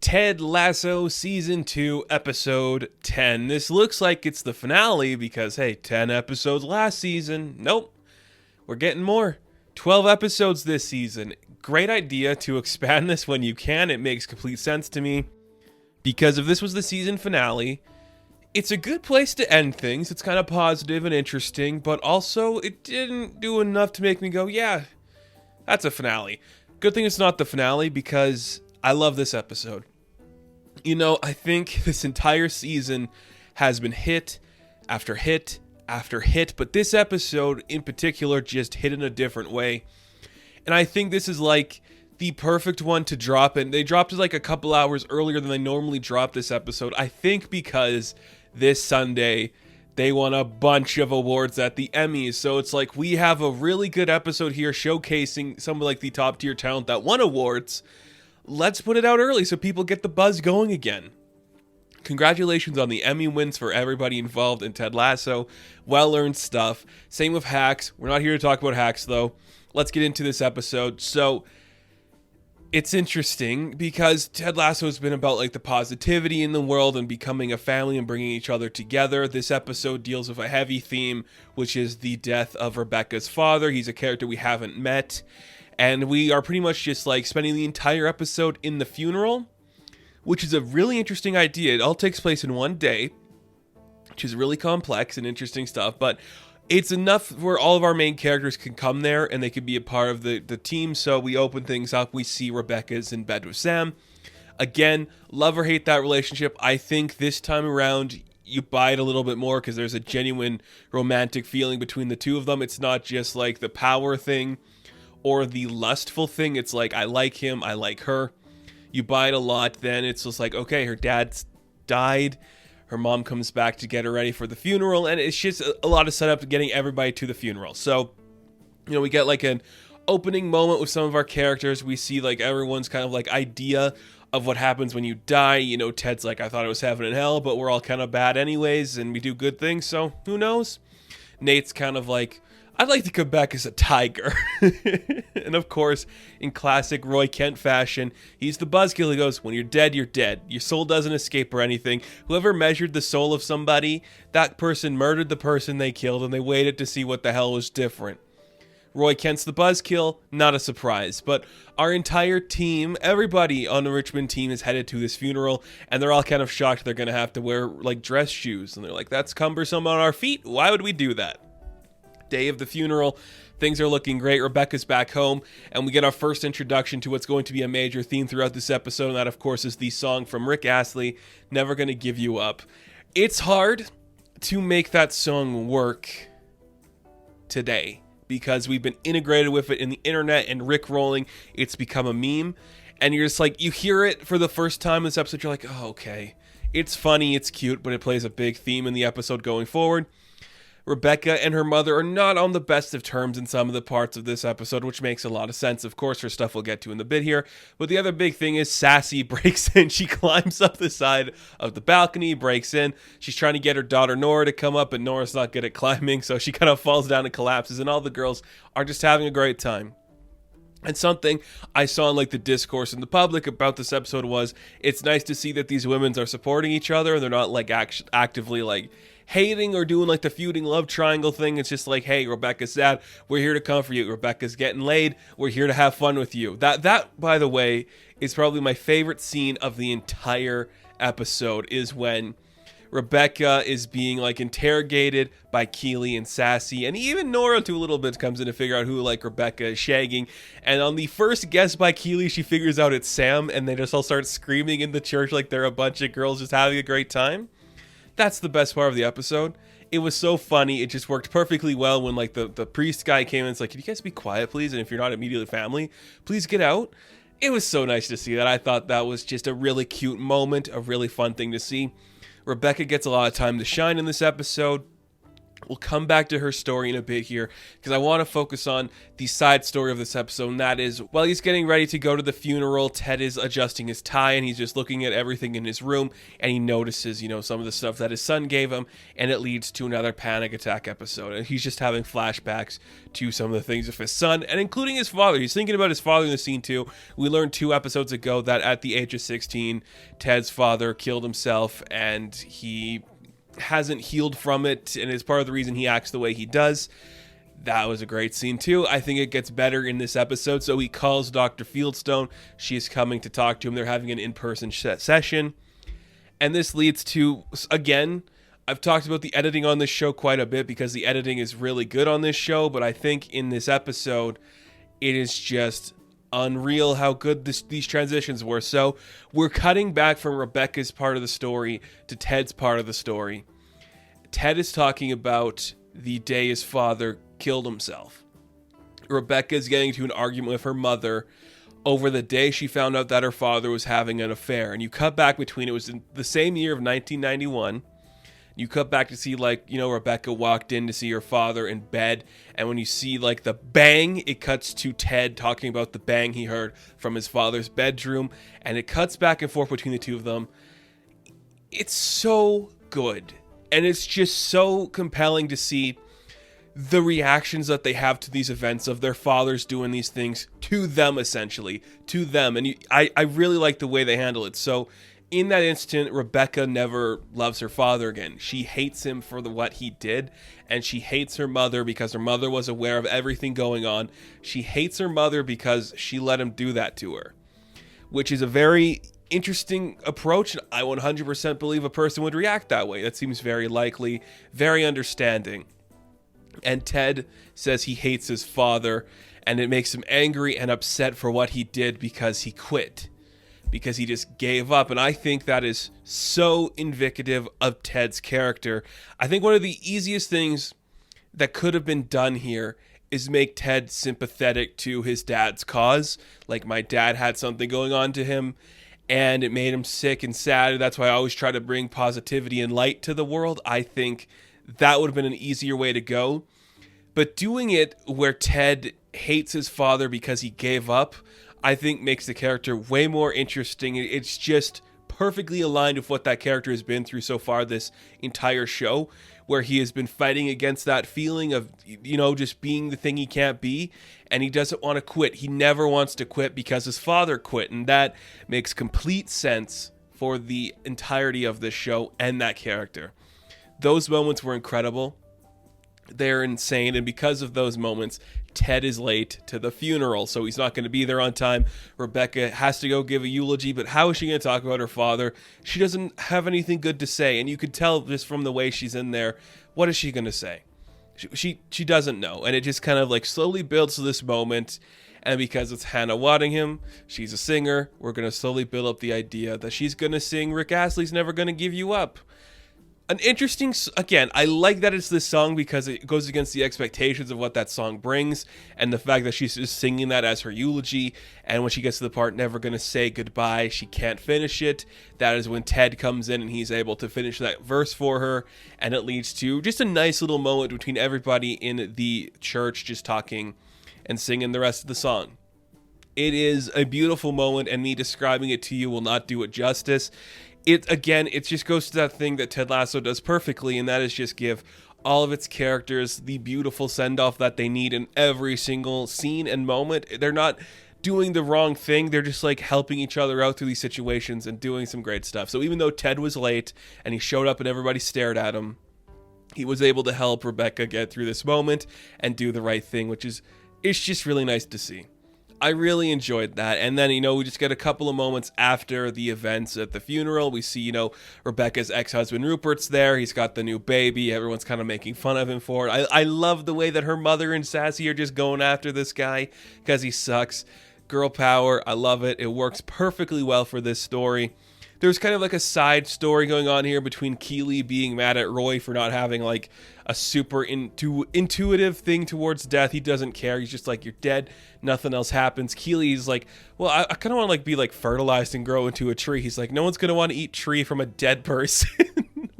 Ted Lasso Season 2, Episode 10. This looks like it's the finale because, hey, 10 episodes last season. Nope, we're getting more. 12 episodes this season. Great idea to expand this when you can. It makes complete sense to me. Because if this was the season finale, it's a good place to end things. It's kind of positive and interesting, but also it didn't do enough to make me go, yeah, that's a finale. Good thing it's not the finale because I love this episode. You know, I think this entire season has been hit after hit after hit, but this episode in particular just hit in a different way. And I think this is like the perfect one to drop, and they dropped it like a couple hours earlier than they normally drop this episode. I think because this Sunday they won a bunch of awards at the Emmys, so it's like we have a really good episode here showcasing some of like the top tier talent that won awards. Let's put it out early so people get the buzz going again. Congratulations on the Emmy wins for everybody involved in Ted Lasso. Well-earned stuff. Same with Hacks. We're not here to talk about Hacks, though. Let's get into this episode. So, it's interesting because Ted Lasso has been about like the positivity in the world and becoming a family and bringing each other together. This episode deals with a heavy theme, which is the death of Rebecca's father. He's a character we haven't met. And we are pretty much just like spending the entire episode in the funeral, which is a really interesting idea. It all takes place in one day, which is really complex and interesting stuff. But it's enough where all of our main characters can come there and they can be a part of the team. So we open things up. We see Rebecca's in bed with Sam. Again, love or hate that relationship. I think this time around you buy it a little bit more because there's a genuine romantic feeling between the two of them. It's not just like the power thing or the lustful thing. It's like, I like him, I like her. You buy it a lot, then it's just like, okay, her dad's died, her mom comes back to get her ready for the funeral, and it's just a lot of setup to getting everybody to the funeral. So, you know, we get like an opening moment with some of our characters. We see like everyone's kind of like idea of what happens when you die. You know, Ted's like, I thought it was heaven and hell, but we're all kind of bad anyways, and we do good things, so who knows? Nate's kind of like, I'd like to come back as a tiger. And of course, in classic Roy Kent fashion, he's the buzzkill. He goes, when you're dead, you're dead. Your soul doesn't escape or anything. Whoever measured the soul of somebody, that person murdered the person they killed, and they waited to see what the hell was different. Roy Kent's the buzzkill, not a surprise. But our entire team, everybody on the Richmond team is headed to this funeral, and they're all kind of shocked they're going to have to wear like dress shoes. And they're like, that's cumbersome on our feet. Why would we do that? Day of the funeral, things are looking great. Rebecca's back home, and we get our first introduction to what's going to be a major theme throughout this episode, and that, of course, is the song from Rick Astley, Never Gonna Give You Up. It's hard to make that song work today because we've been integrated with it in the internet and Rick rolling. It's become a meme, and you're just like, you hear it for the first time in this episode, you're like, oh, okay. It's funny, it's cute, but it plays a big theme in the episode going forward. Rebecca and her mother are not on the best of terms in some of the parts of this episode, which makes a lot of sense, of course, for stuff we'll get to in the bit here. But the other big thing is Sassy breaks in. She climbs up the side of the balcony, breaks in. She's trying to get her daughter Nora to come up, but Nora's not good at climbing, so she kind of falls down and collapses, and all the girls are just having a great time. And something I saw in like the discourse in the public about this episode was, it's nice to see that these women are supporting each other, and they're not like actively like hating or doing like the feuding love triangle thing. It's just like, hey, Rebecca's sad, we're here to comfort you. Rebecca's getting laid, we're here to have fun with you. That by the way is probably my favorite scene of the entire episode, is when Rebecca is being like interrogated by Keely and Sassy, and even Nora to a little bit comes in to figure out who like Rebecca is shagging. And on the first guess by Keely, she figures out it's Sam, and they just all start screaming in the church like they're a bunch of girls just having a great time. That's the best part of the episode. It was so funny. It just worked perfectly well when like the priest guy came in. It's like, can you guys be quiet, please? And if you're not immediately family, please get out. It was so nice to see that. I thought that was just a really cute moment, a really fun thing to see. Rebecca gets a lot of time to shine in this episode. We'll come back to her story in a bit here because I want to focus on the side story of this episode, and that is while he's getting ready to go to the funeral, Ted is adjusting his tie and he's just looking at everything in his room, and he notices, some of the stuff that his son gave him, and it leads to another panic attack episode. And he's just having flashbacks to some of the things of his son, and including his father. He's thinking about his father in the scene too. We learned 2 episodes ago that at the age of 16, Ted's father killed himself, and he hasn't healed from it, and is part of the reason he acts the way he does. That was a great scene too. I think it gets better in this episode. So he calls Dr. Fieldstone. She is coming to talk to him. They're having an in-person session, and this leads to, again, I've talked about the editing on this show quite a bit because the editing is really good on this show, but I think in this episode it is just unreal how good these transitions were. So we're cutting back from Rebecca's part of the story to Ted's part of the story. Ted is talking about the day his father killed himself. Rebecca is getting into an argument with her mother over the day she found out that her father was having an affair. And you cut back between, it was in the same year of 1991. You cut back to see, Rebecca walked in to see her father in bed. And when you see, the bang, it cuts to Ted talking about the bang he heard from his father's bedroom. And it cuts back and forth between the two of them. It's so good. And it's just so compelling to see the reactions that they have to these events of their fathers doing these things to them, essentially. To them. And I really like the way they handle it. So in that instant, Rebecca never loves her father again. She hates him for what he did, and she hates her mother because her mother was aware of everything going on. She hates her mother because she let him do that to her, which is a very interesting approach. I 100% believe a person would react that way. That seems very likely, very understanding. And Ted says he hates his father, and it makes him angry and upset for what he did because he quit. Because he just gave up. And I think that is so indicative of Ted's character. I think one of the easiest things that could have been done here is make Ted sympathetic to his dad's cause. Like, my dad had something going on to him, and it made him sick and sad. That's why I always try to bring positivity and light to the world. I think that would have been an easier way to go. But doing it where Ted hates his father because he gave up, I think makes the character way more interesting. It's just perfectly aligned with what that character has been through so far this entire show, where he has been fighting against that feeling of, just being the thing he can't be, and he doesn't want to quit. He never wants to quit because his father quit, and that makes complete sense for the entirety of this show and that character. Those moments were incredible. They're insane, and because of those moments, Ted is late to the funeral, so he's not going to be there on time. Rebecca has to go give a eulogy, but how is she going to talk about her father? She doesn't have anything good to say, and you could tell just from the way she's in there, what is she going to say? She doesn't know, and it just kind of slowly builds to this moment, and because it's Hannah Waddingham, she's a singer, we're going to slowly build up the idea that she's going to sing Rick Astley's Never Gonna Give You Up. An interesting, again, I like that it's this song because it goes against the expectations of what that song brings, and the fact that she's just singing that as her eulogy, and when she gets to the part, never gonna say goodbye, she can't finish it. That is when Ted comes in and he's able to finish that verse for her, and it leads to just a nice little moment between everybody in the church just talking and singing the rest of the song. It is a beautiful moment, and me describing it to you will not do it justice. It just goes to that thing that Ted Lasso does perfectly, and that is just give all of its characters the beautiful send-off that they need in every single scene and moment. They're not doing the wrong thing. They're just helping each other out through these situations and doing some great stuff. So even though Ted was late and he showed up and everybody stared at him, he was able to help Rebecca get through this moment and do the right thing, it's just really nice to see. I really enjoyed that. And then, we just get a couple of moments after the events at the funeral. We see, Rebecca's ex-husband Rupert's there. He's got the new baby. Everyone's kind of making fun of him for it. I love the way that her mother and Sassy are just going after this guy because he sucks. Girl power. I love it. It works perfectly well for this story. There's kind of a side story going on here between Keeley being mad at Roy for not having a super intuitive thing towards death. He doesn't care. He's just you're dead. Nothing else happens. Keeley's well, I kind of want to be fertilized and grow into a tree. He's no one's going to want to eat tree from a dead person.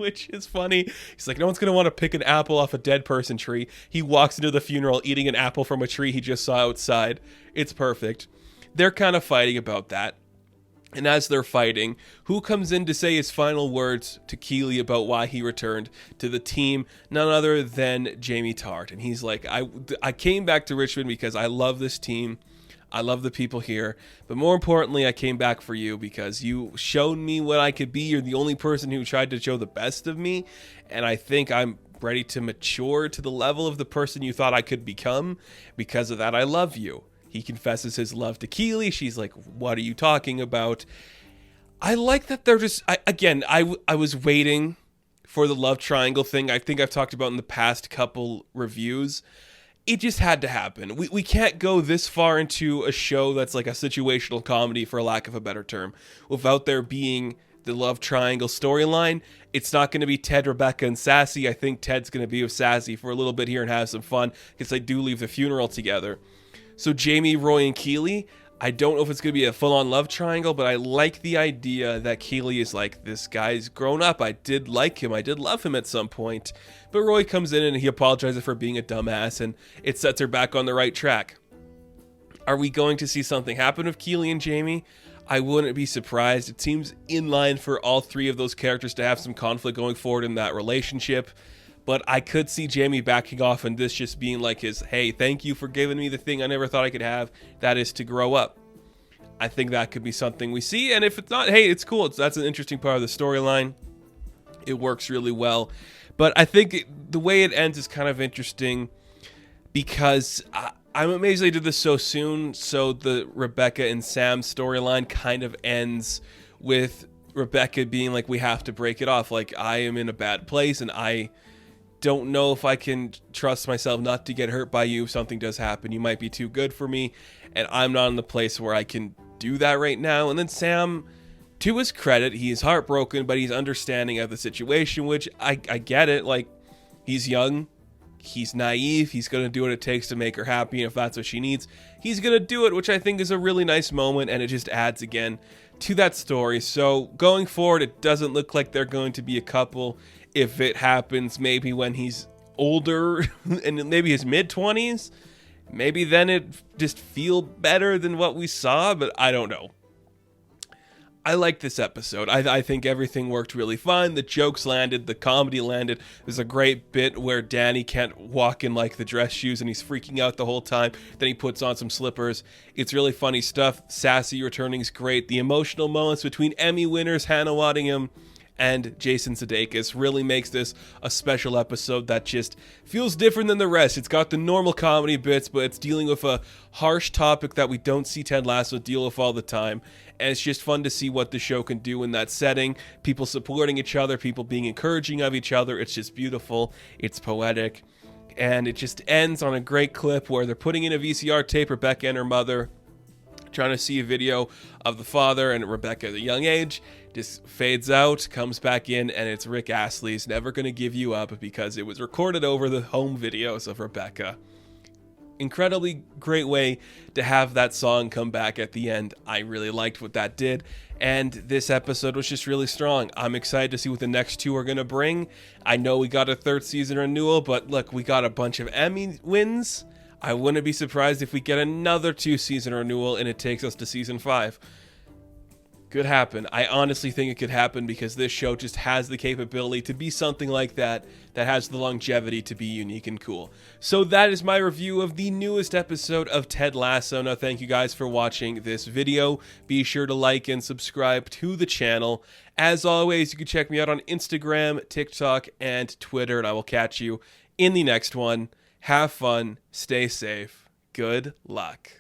which is funny. He's like, no one's going to want to pick an apple off a dead person tree. He walks into the funeral eating an apple from a tree he just saw outside. It's perfect. They're kind of fighting about that. And as they're fighting, who comes in to say his final words to Keeley about why he returned to the team? None other than Jamie Tart. And he's like, I came back to Richmond because I love this team. I love the people here. But more importantly, I came back for you because you showed me what I could be. You're the only person who tried to show the best of me. And I think I'm ready to mature to the level of the person you thought I could become. Because of that, I love you. He confesses his love to Keeley. She's like, what are you talking about? I like that they're just... I was waiting for the love triangle thing. I think I've talked about in the past couple reviews. It just had to happen. We can't go this far into a show that's like a situational comedy, for lack of a better term, without there being the love triangle storyline. It's not going to be Ted, Rebecca, and Sassy. I think Ted's going to be with Sassy for a little bit here and have some fun because they do leave the funeral together. So Jamie, Roy, and Keeley, I don't know if it's going to be a full-on love triangle, but I like the idea that Keeley is like, this guy's grown up. I did like him. I did love him at some point. But Roy comes in and he apologizes for being a dumbass, and it sets her back on the right track. Are we going to see something happen with Keeley and Jamie? I wouldn't be surprised. It seems in line for all three of those characters to have some conflict going forward in that relationship. But I could see Jamie backing off and this just being like his, hey, thank you for giving me the thing I never thought I could have. That is to grow up. I think that could be something we see. And if it's not, hey, it's cool. That's an interesting part of the storyline. It works really well. But I think the way it ends is kind of interesting because I'm amazed they did this so soon. So the Rebecca and Sam storyline kind of ends with Rebecca being like, we have to break it off. Like, I am in a bad place and I don't know if I can trust myself not to get hurt by you if something does happen. You might be too good for me, and I'm not in the place where I can do that right now. And then Sam, to his credit, he is heartbroken, but he's understanding of the situation, which I get it. Like, he's young, he's naive, he's going to do what it takes to make her happy, and if that's what she needs, he's going to do it, which I think is a really nice moment, and it just adds again to that story. So going forward, it doesn't look like they're going to be a couple. If it happens maybe when he's older and maybe his mid-20s, maybe then it just feel better than what we saw, but I don't know. I like this episode. I think everything worked really fine. The jokes landed, the comedy landed. There's a great bit where Danny can't walk in like the dress shoes and he's freaking out the whole time. Then he puts on some slippers. It's really funny stuff. Sassy returning is great. The emotional moments between Emmy winners Hannah Waddingham and Jason Sudeikis really makes this a special episode that just feels different than the rest. It's got the normal comedy bits, but it's dealing with a harsh topic that we don't see Ted Lasso deal with all the time. And it's just fun to see what the show can do in that setting. People supporting each other, people being encouraging of each other. It's just beautiful. It's poetic. And it just ends on a great clip where they're putting in a VCR tape, Rebecca and her mother, trying to see a video of the father and Rebecca at a young age, just fades out, comes back in, and it's Rick Astley's Never Gonna Give You Up because it was recorded over the home videos of Rebecca. Incredibly great way to have that song come back at the end. I really liked what that did, and this episode was just really strong. I'm excited to see what the next two are going to bring. I know we got a third season renewal, but look, we got a bunch of Emmy wins. I wouldn't be surprised if we get another 2-season renewal and it takes us to season 5. Could happen. I honestly think it could happen because this show just has the capability to be something like that has the longevity to be unique and cool. So that is my review of the newest episode of Ted Lasso. Now, thank you guys for watching this video. Be sure to like and subscribe to the channel. As always, you can check me out on Instagram, TikTok, and Twitter, and I will catch you in the next one. Have fun, stay safe, good luck.